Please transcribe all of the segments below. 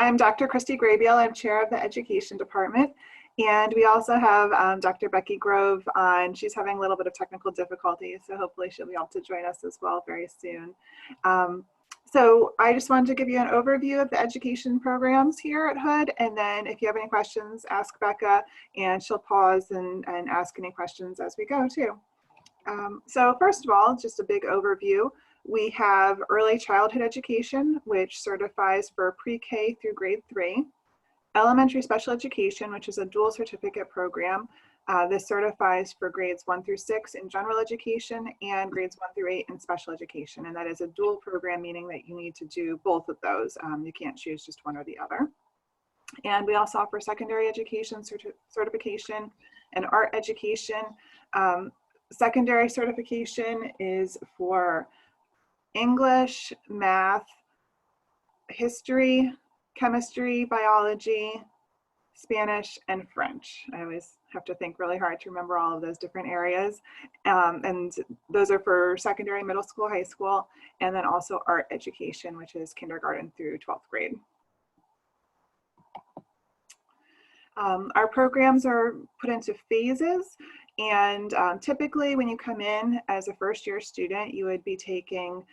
I'm Dr. Christy Graybiel. I'm chair of the education department. And we also have Dr. Becky Grove on. She's having a little bit of technical difficulty, so hopefully she'll be able to join us as well very soon. So I just wanted to give you an overview of the education programs here at Hood, and then if you have any questions, ask Becca, and she'll pause and ask any questions as we go too. So first of all, just a big overview. We have early childhood education, which certifies for pre-K through grade 3. Elementary special education, which is a dual certificate program. This certifies for grades 1 through 6 in general education and grades 1 through 8 in special education. And that is a dual program, meaning that you need to do both of those. You can't choose just one or the other. And we also offer secondary education certification and art education. Secondary certification is for English, math, history, chemistry, biology, Spanish, and French. I always have to think really hard to remember all of those different areas. And those are for secondary, middle school, high school, and then also art education, which is kindergarten through 12th grade. Our programs are put into phases, and typically when you come in as a first-year student, you would be taking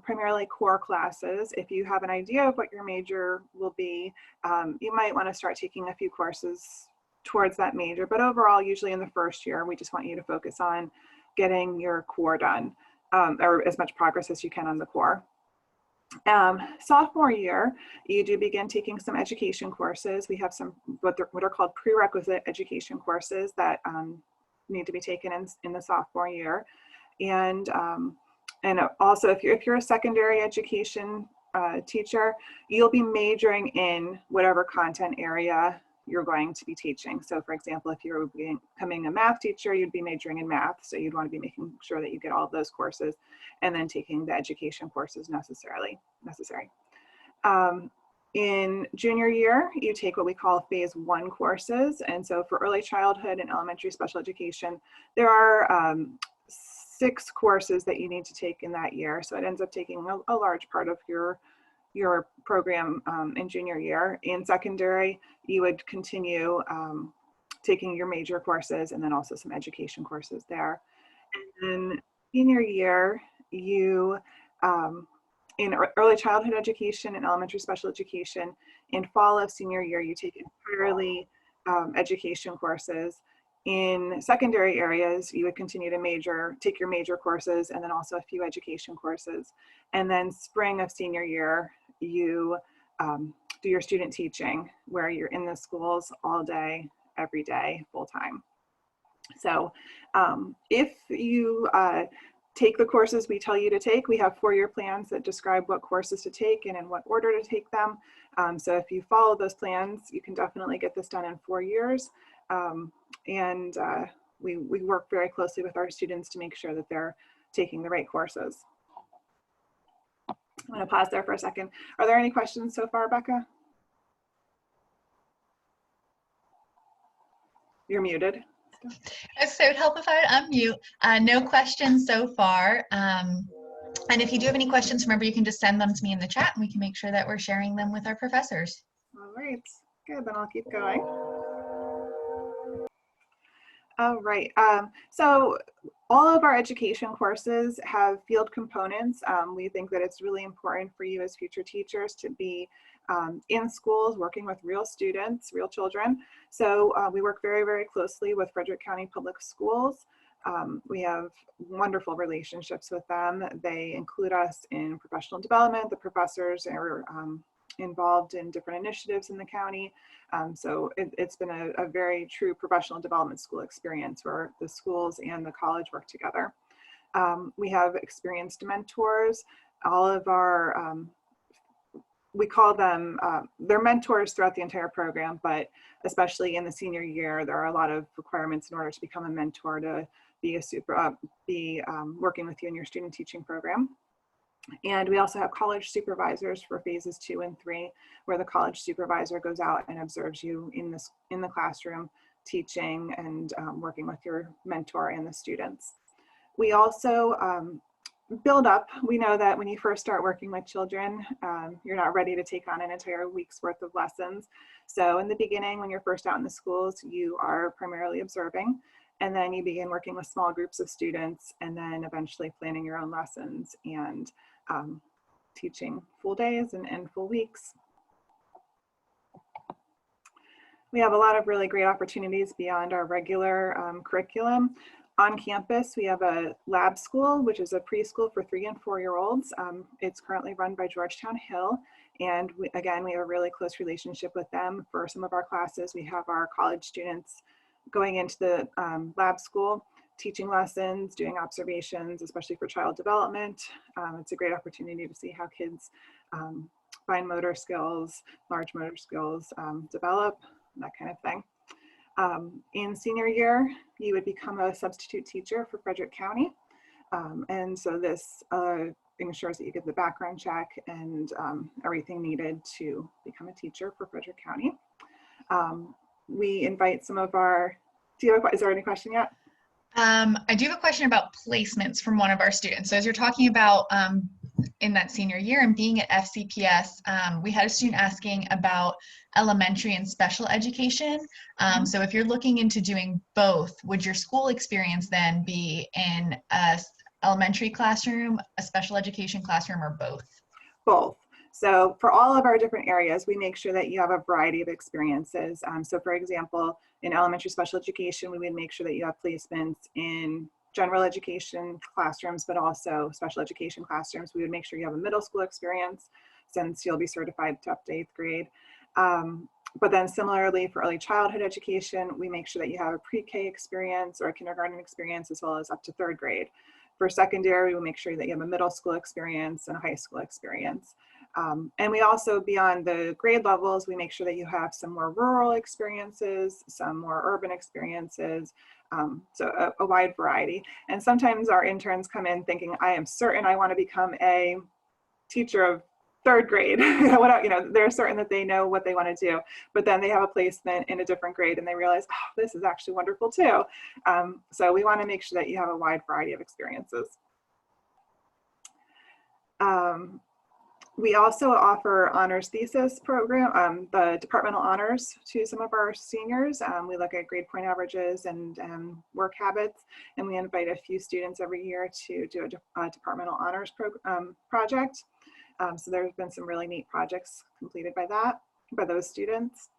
primarily core classes. If you have an idea of what your major will be, you might want to start taking a few courses towards that major, but overall, usually in the first year, we just want you to focus on getting your core done, or as much progress as you can on the core. Sophomore year, you do begin taking some education courses. We have some what are called prerequisite education courses that need to be taken in the sophomore year. And also, if you're a secondary education teacher, you'll be majoring in whatever content area you're going to be teaching. So for example, if you're becoming a math teacher, you'd be majoring in math. So you'd want to be making sure that you get all of those courses and then taking the education courses necessary. In junior year, you take what we call phase 1 courses. And so for early childhood and elementary special education, there are 6 courses that you need to take in that year. So it ends up taking a large part of your program in junior year. In secondary, you would continue taking your major courses and then also some education courses there. And then senior year, you, in early childhood education and elementary special education, in fall of senior year, you take entirely education courses. In secondary areas, you would continue to take your major courses and then also a few education courses. And then spring of senior year, you do your student teaching, where you're in the schools all day, every day, full time. So if you take the courses we tell you to take, we have 4-year plans that describe what courses to take and in what order to take them. So if you follow those plans, you can definitely get this done in 4 years. We work very closely with our students to make sure that they're taking the right courses. I'm going to pause there for a second. Are there any questions so far, Becca? You're muted. So it would help if I would unmute. No questions so far. And if you do have any questions, remember you can just send them to me in the chat and we can make sure that we're sharing them with our professors. All right, good, then I'll keep going. All right, so all of our education courses have field components. We think that it's really important for you as future teachers to be in schools working with real students, real children. So we work very, very closely with Frederick County Public Schools. We have wonderful relationships with them. They include us in professional development. The professors are involved in different initiatives in the county. So it's been a very true professional development school experience where the schools and the college work together. We have experienced mentors. All of our, we call them, they're mentors throughout the entire program, but especially in the senior year, there are a lot of requirements in order to become a mentor to be working with you in your student teaching program. And we also have college supervisors for phases 2 and 3, where the college supervisor goes out and observes you in the classroom, teaching and working with your mentor and the students. We also build up. We know that when you first start working with children, you're not ready to take on an entire week's worth of lessons. So in the beginning, when you're first out in the schools, you are primarily observing, and then you begin working with small groups of students, and then eventually planning your own lessons and teaching full days and full weeks. We have a lot of really great opportunities beyond our regular curriculum. On campus, we have a lab school, which is a preschool for 3 and 4-year-olds. It's currently run by Georgetown Hill. And again, we have a really close relationship with them. For some of our classes, we have our college students going into the lab school, teaching lessons, doing observations, especially for child development. It's a great opportunity to see how kids fine motor skills, large motor skills develop, that kind of thing. In senior year, you would become a substitute teacher for Frederick County. And so this ensures that you get the background check and everything needed to become a teacher for Frederick County. We invite some of our, is there any question yet? I do have a question about placements from one of our students. So as you're talking about in that senior year and being at FCPS, we had a student asking about elementary and special education. So if you're looking into doing both, would your school experience then be in a elementary classroom, a special education classroom, or both? Both. So for all of our different areas, we make sure that you have a variety of experiences. So for example, in elementary special education, we would make sure that you have placements in general education classrooms, but also special education classrooms. We would make sure you have a middle school experience, since you'll be certified to up to 8th grade. But then similarly for early childhood education, we make sure that you have a pre-K experience or a kindergarten experience, as well as up to 3rd grade. For secondary, we make sure that you have a middle school experience and a high school experience. And we also, beyond the grade levels, we make sure that you have some more rural experiences, some more urban experiences, so a wide variety. And sometimes our interns come in thinking, I am certain I want to become a teacher of 3rd grade. They're certain that they know what they want to do, but then they have a placement in a different grade and they realize, oh, this is actually wonderful too. So we want to make sure that you have a wide variety of experiences. We also offer honors thesis program, the departmental honors to some of our seniors. We look at grade point averages and work habits, and we invite a few students every year to do a departmental honors project. So there's been some really neat projects completed by those students.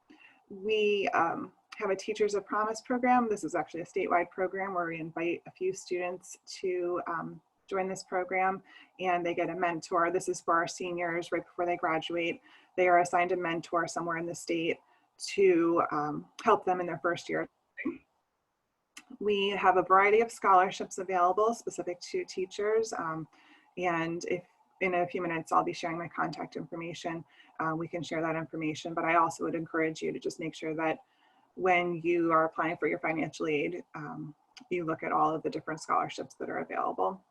We have a Teachers of Promise program. This is actually a statewide program where we invite a few students to join this program, and they get a mentor. This is for our seniors right before they graduate. They are assigned a mentor somewhere in the state to help them in their first year. We have a variety of scholarships available specific to teachers, and if in a few minutes I'll be sharing my contact information. We can share that information, but I also would encourage you to just make sure that when you are applying for your financial aid, you look at all of the different scholarships that are available.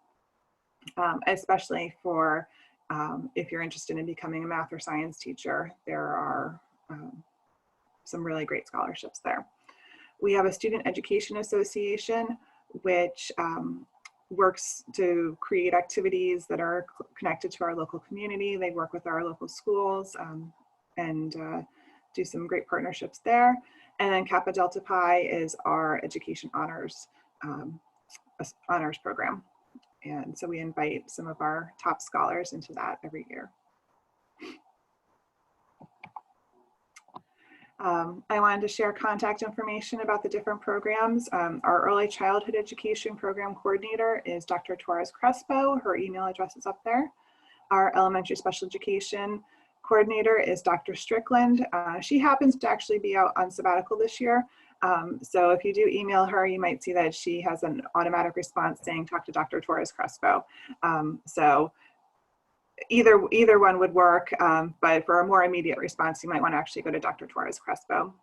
Especially for if you're interested in becoming a math or science teacher, there are some really great scholarships there. We have a Student Education Association, which works to create activities that are connected to our local community. They work with our local schools and do some great partnerships there. And then Kappa Delta Pi is our education honors program. And so we invite some of our top scholars into that every year. I wanted to share contact information about the different programs. Our early childhood education program coordinator is Dr. Torres Crespo. Her email address is up there. Our elementary special education coordinator is Dr. Strickland. She happens to actually be out on sabbatical this year. So if you do email her, you might see that she has an automatic response saying, talk to Dr. Torres Crespo. So either one would work, but for a more immediate response, you might want to actually go to Dr. Torres Crespo.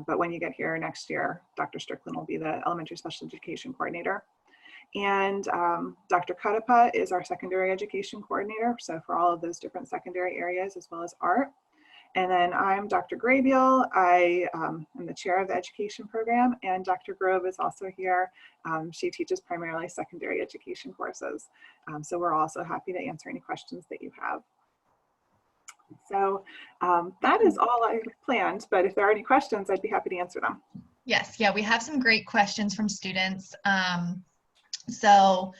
But when you get here next year, Dr. Strickland will be the elementary special education coordinator. And Dr. Kadapa is our secondary education coordinator. So for all of those different secondary areas, as well as art. And then I'm Dr. Graybiel. I am the chair of the education program, and Dr. Grove is also here. She teaches primarily secondary education courses. So we're also happy to answer any questions that you have. So that is all I planned, but if there are any questions, I'd be happy to answer them. Yes, yeah, we have some great questions from students. So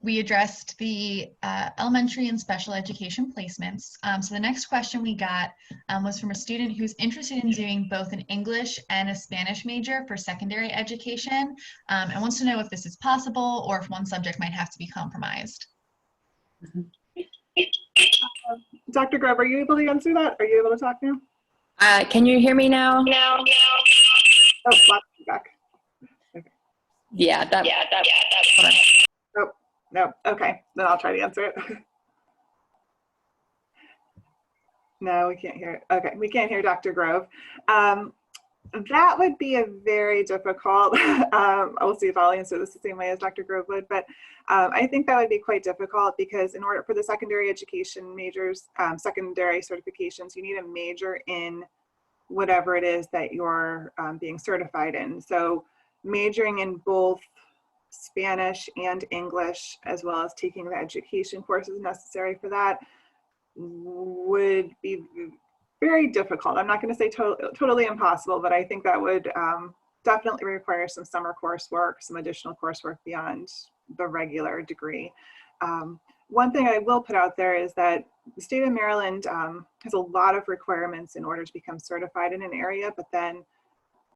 we addressed the elementary and special education placements. So the next question we got was from a student who's interested in doing both an English and a Spanish major for secondary education, and wants to know if this is possible or if one subject might have to be compromised. Dr. Grove, are you able to answer that? Are you able to talk now? Can you hear me now? Oh, back. Okay. Yeah, that's Oh, no. Okay, then I'll try to answer it. No, we can't hear it. Okay, we can't hear Dr. Grove. That would be a very difficult, I'll see if I'll answer this the same way as Dr. Grove would, but I think that would be quite difficult because in order for the secondary education majors, secondary certifications, you need a major in whatever it is that you're being certified in. So majoring in both Spanish and English, as well as taking the education courses necessary for that, would be very difficult. I'm not going to say totally impossible, but I think that would definitely require some summer coursework, some additional coursework beyond the regular degree. One thing I will put out there is that the state of Maryland has a lot of requirements in order to become certified in an area, but then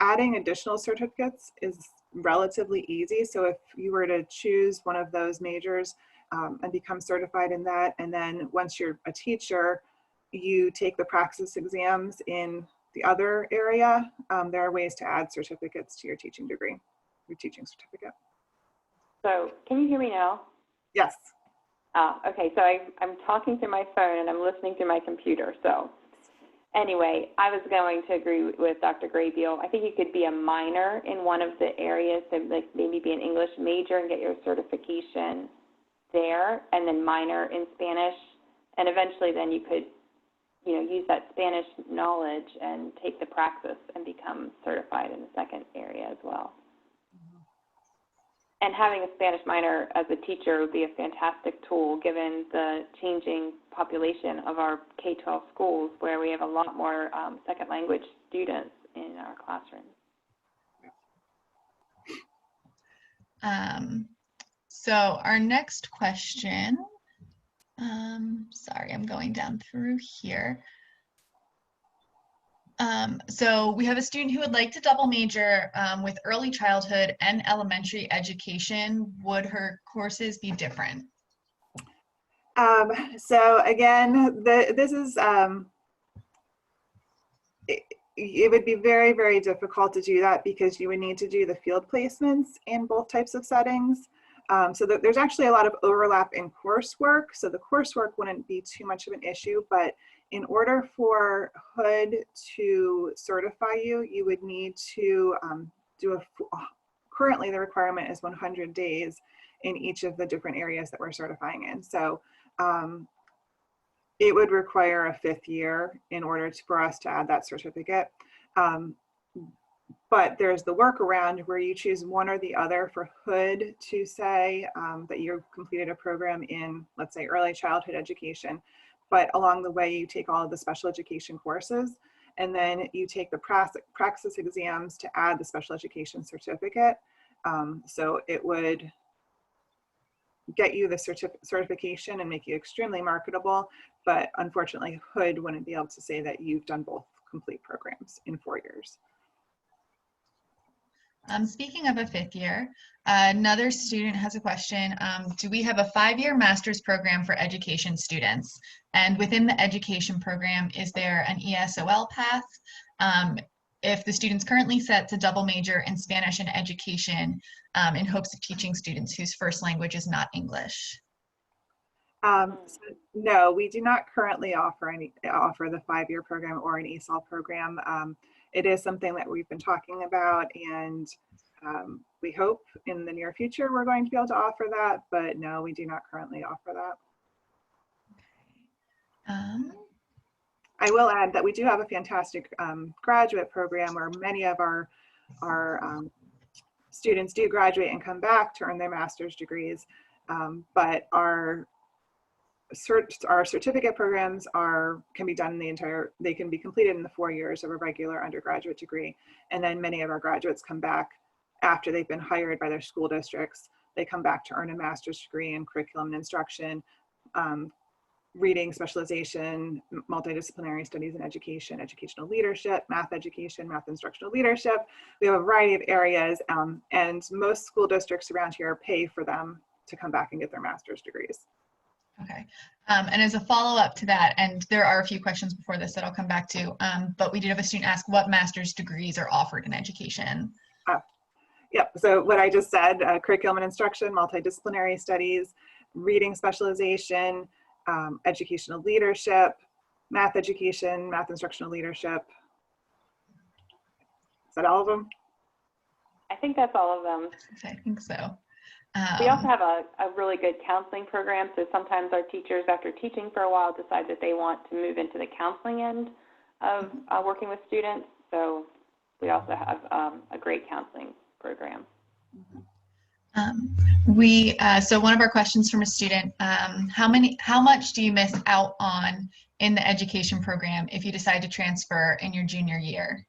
adding additional certificates is relatively easy. So if you were to choose one of those majors and become certified in that, and then once you're a teacher, you take the praxis exams in the other area, there are ways to add certificates to your teaching degree, your teaching certificate. So can you hear me now? Yes. Okay, so I'm talking through my phone and I'm listening through my computer. So anyway, I was going to agree with Dr. Graybiel. I think you could be a minor in one of the areas, so like maybe be an English major and get your certification there, and then minor in Spanish, and eventually then you could, you know, use that Spanish knowledge and take the praxis and become certified in the second area as well. And having a Spanish minor as a teacher would be a fantastic tool given the changing population of our K-12 schools, where we have a lot more second language students in our classrooms. So our next question, sorry, I'm going down through here. So we have a student who would like to double major with early childhood and elementary education. Would her courses be different? So again, this is, it would be very, very difficult to do that because you would need to do the field placements in both types of settings. So there's actually a lot of overlap in coursework. So the coursework wouldn't be too much of an issue, but in order for HUD to certify you, you would need to currently the requirement is 100 days in each of the different areas that we're certifying in. So it would require a 5th year in order for us to add that certificate. But there's the workaround where you choose one or the other for HUD to say that you've completed a program in, let's say, early childhood education. But along the way, you take all of the special education courses, and then you take the praxis exams to add the special education certificate. So it would get you the certification and make you extremely marketable, but unfortunately, HUD wouldn't be able to say that you've done both complete programs in 4 years. Speaking of a 5th year, another student has a question. Do we have a 5-year master's program for education students? And within the education program, is there an ESOL path? If the student's currently set to double major in Spanish and education in hopes of teaching students whose first language is not English. So no, we do not currently offer the 5-year program or an ESOL program. It is something that we've been talking about, and we hope in the near future we're going to be able to offer that, but no, we do not currently offer that. I will add that we do have a fantastic graduate program where many of our students do graduate and come back to earn their master's degrees, but our certificate programs can be done in they can be completed in the 4 years of a regular undergraduate degree. And then many of our graduates come back after they've been hired by their school districts. They come back to earn a master's degree in curriculum and instruction, reading specialization, multidisciplinary studies in education, educational leadership, math education, math instructional leadership. We have a variety of areas, and most school districts around here pay for them to come back and get their master's degrees. Okay. And as a follow-up to that, and there are a few questions before this that I'll come back to, but we did have a student ask what master's degrees are offered in education. Yep, so what I just said, curriculum and instruction, multidisciplinary studies, reading specialization, educational leadership, math education, math instructional leadership. Is that all of them? I think that's all of them. I think so. We also have a really good counseling program, so sometimes our teachers, after teaching for a while, decide that they want to move into the counseling end of working with students. So we also have a great counseling program. So one of our questions from a student, how much do you miss out on in the education program if you decide to transfer in your junior year?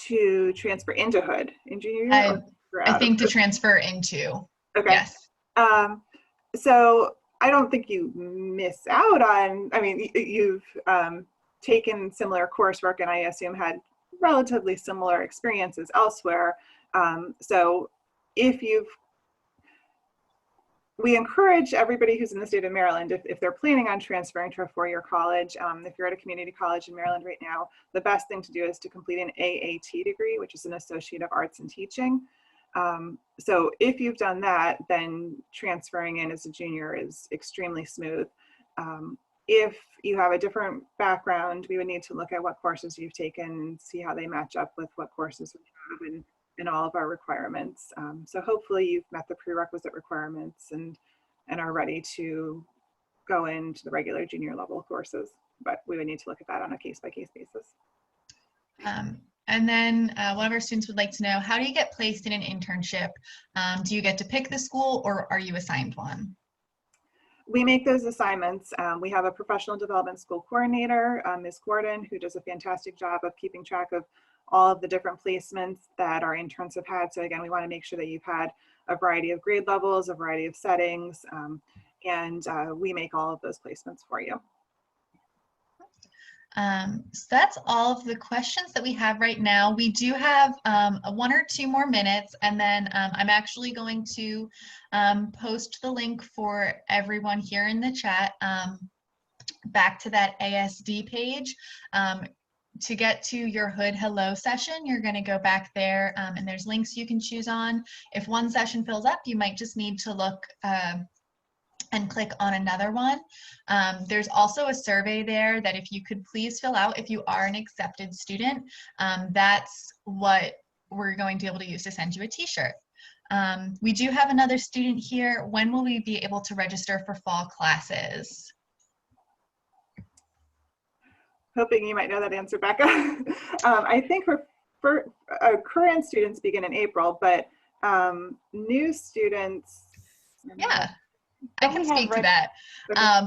To transfer into Hood in junior year? I think to transfer into. Okay. Yes. So I don't think you miss out on, I mean, you've taken similar coursework and I assume had relatively similar experiences elsewhere. So we encourage everybody who's in the state of Maryland, if they're planning on transferring to a four-year college, if you're at a community college in Maryland right now, the best thing to do is to complete an AAT degree, which is an Associate of Arts in Teaching. So if you've done that, then transferring in as a junior is extremely smooth. If you have a different background, we would need to look at what courses you've taken and see how they match up with what courses we have and all of our requirements. So hopefully you've met the prerequisite requirements and are ready to go into the regular junior level courses, but we would need to look at that on a case-by-case basis. And then one of our students would like to know, how do you get placed in an internship? Do you get to pick the school or are you assigned one? We make those assignments. We have a professional development school coordinator, Ms. Gordon, who does a fantastic job of keeping track of all of the different placements that our interns have had. So again, we want to make sure that you've had a variety of grade levels, a variety of settings, and we make all of those placements for you. So that's all of the questions that we have right now. We do have 1 or 2 more minutes, and then I'm actually going to post the link for everyone here in the chat back to that ASD page. To get to your Hood Hello session, you're going to go back there and there's links you can choose on. If one session fills up, you might just need to look and click on another one. There's also a survey there that if you could please fill out if you are an accepted student. That's what we're going to be able to use to send you a t-shirt. We do have another student here. When will we be able to register for fall classes? Hoping you might know that answer, Becca. I think for current students begin in April, but new students. Yeah. I can speak to that.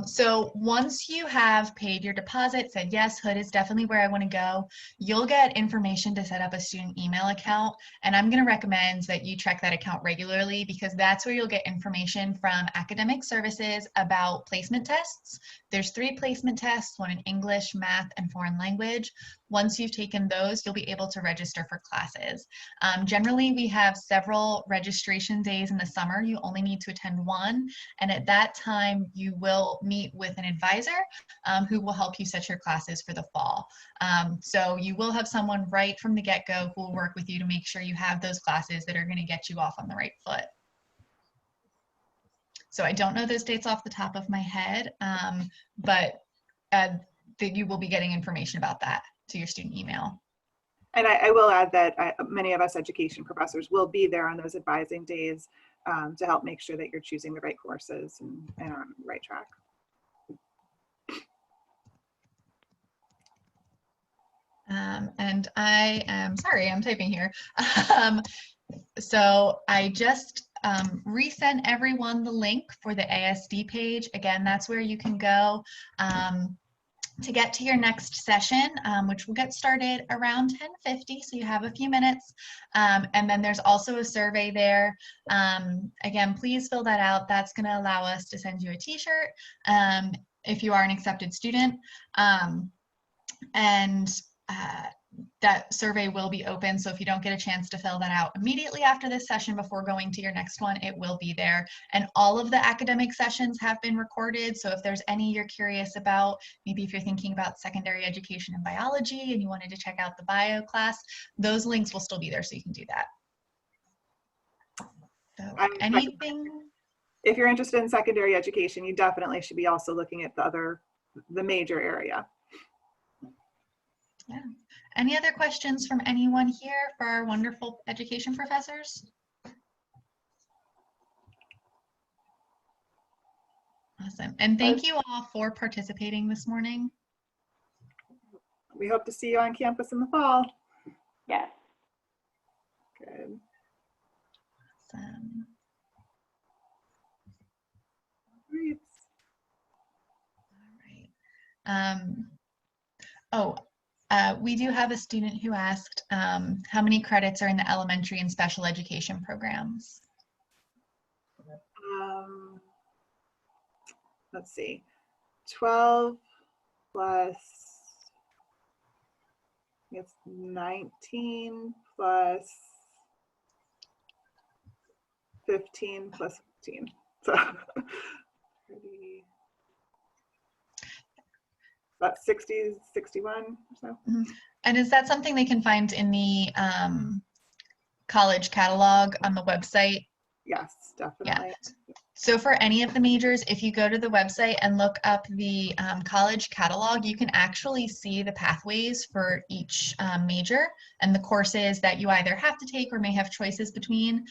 So once you have paid your deposit, said, yes, Hood is definitely where I want to go, you'll get information to set up a student email account. And I'm going to recommend that you check that account regularly because that's where you'll get information from academic services about placement tests. There's 3 placement tests, one in English, math, and foreign language. Once you've taken those, you'll be able to register for classes. Generally, we have several registration days in the summer. You only need to attend one. And at that time, you will meet with an advisor who will help you set your classes for the fall. So you will have someone right from the get-go who will work with you to make sure you have those classes that are going to get you off on the right foot. So I don't know those dates off the top of my head, but that you will be getting information about that to your student email. And I will add that many of us education professors will be there on those advising days to help make sure that you're choosing the right courses and are on the right track. And I am sorry, I'm typing here. So I just resent everyone the link for the ASD page. Again, that's where you can go to get to your next session, which will get started around 10:50, so you have a few minutes. And then there's also a survey there. Again, please fill that out. That's going to allow us to send you a t-shirt if you are an accepted student. That survey will be open, so if you don't get a chance to fill that out immediately after this session before going to your next one, it will be there. And all of the academic sessions have been recorded, so if there's any you're curious about, maybe if you're thinking about secondary education and biology and you wanted to check out the bio class, those links will still be there, so you can do that. So anything? If you're interested in secondary education, you definitely should be also looking at the major area. Yeah. Any other questions from anyone here for our wonderful education professors? Awesome. And thank you all for participating this morning. We hope to see you on campus in the fall. Yes. Good. Awesome. Great. All right. We do have a student who asked how many credits are in the elementary and special education programs? Let's see, 12 plus, it's 19 plus 15 plus 15. So 30, about 60, 61 or so. Mm-hmm. And is that something they can find in the college catalog on the website? Yes, definitely. Yeah. So for any of the majors, if you go to the website and look up the college catalog, you can actually see the pathways for each major and the courses that you either have to take or may have choices between.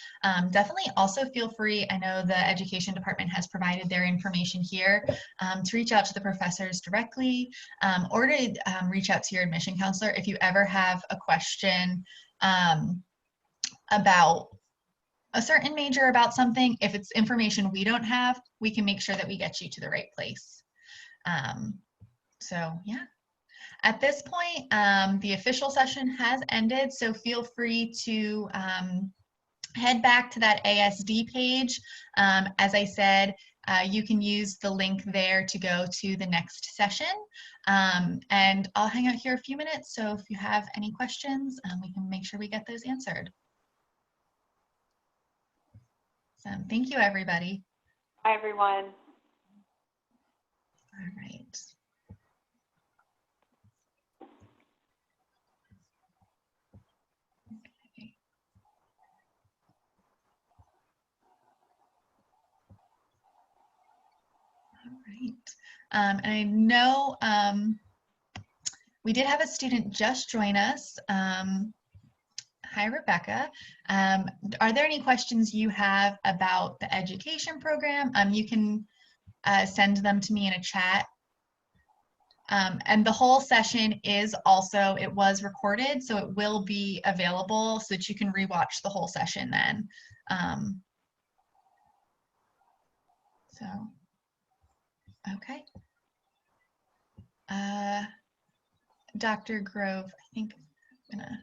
Definitely also feel free, I know the education department has provided their information here, to reach out to the professors directly or to reach out to your admission counselor if you ever have a question about a certain major about something. If it's information we don't have, we can make sure that we get you to the right place. So yeah, at this point, the official session has ended, so feel free to head back to that ASD page. As I said, you can use the link there to go to the next session. And I'll hang out here a few minutes, so if you have any questions, we can make sure we get those answered. Thank you, everybody. Hi, everyone. All right. Okay. All right. And I know we did have a student just join us. Hi, Rebecca. Are there any questions you have about the education program? You can send them to me in a chat. And the whole session is also, it was recorded, so it will be available so that you can rewatch the whole session then. So, okay. Dr. Grove, I think I'm gonna